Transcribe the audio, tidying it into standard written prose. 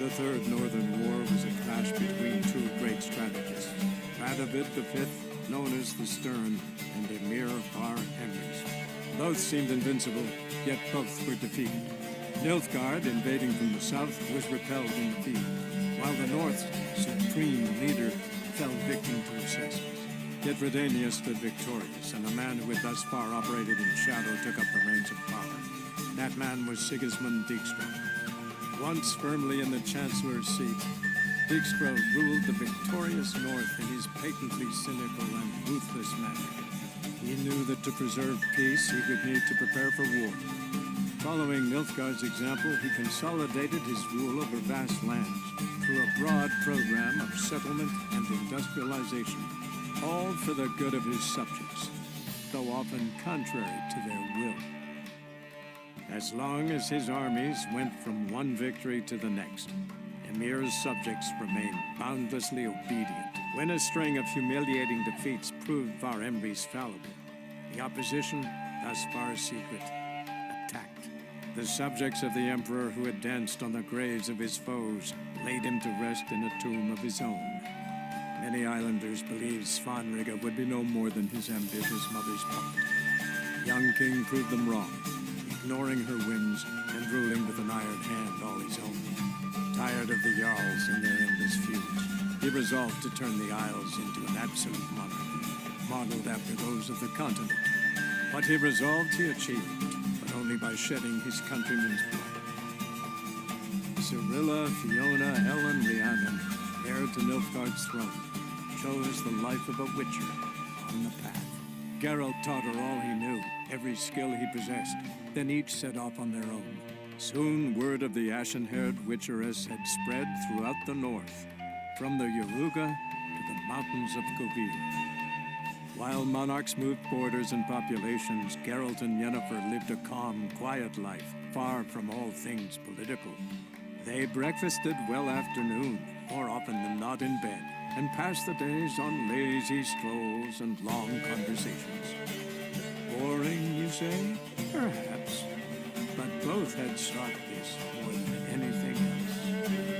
The Third Northern War was a clash between two great strategists, Radovid V, known as the Stern, and Emir Emrys. Both seemed invincible, yet both were defeated. Nilfgaard, invading from the south, was repelled in the field, while the north's supreme leader fell victim to assassins. Yet Redania stood victorious, and the man who had thus far operated in shadow took up the reins of power. That man was Sigismund Dijkstra. Once firmly in the Chancellor's seat, Dijkstra ruled the victorious North in his patently cynical and ruthless manner. He knew that to preserve peace, he would need to prepare for war. Following Nilfgaard's example, he consolidated his rule over vast lands through a broad program of settlement and industrialization, all for the good of his subjects, though often contrary to their will. As long as his armies went from one victory to the next, Emir's subjects remained boundlessly obedient. When a string of humiliating defeats proved Emrys fallible, the opposition, thus far secret, attacked. The subjects of the Emperor who had danced on the graves of his foes laid him to rest in a tomb of his own. Many islanders believed Svanrige would be no more than his ambitious mother's puppet. The young king proved them wrong, ignoring her whims and ruling with an iron hand all his own. Tired of the Jarls and their endless feuds, he resolved to turn the Isles into an absolute monarchy, modeled after those of the continent. What he resolved he achieved, but only by shedding his countrymen's blood. Cyrilla, Fiona, Helen, Rhiannon, heir to Nilfgaard's throne, chose the life of a witcher on the path. Geralt taught her all he knew, every skill he possessed, then each set off on their own. Soon word of the ashen-haired witcheress had spread throughout the north, from the Yaruga to the mountains of Kovir. While monarchs moved borders and populations, Geralt and Yennefer lived a calm, quiet life, far from all things political. They breakfasted well after noon, more often than not in bed, and passed the days on lazy strolls and long conversations. Boring, you say? Perhaps. But both had sought this more than anything else.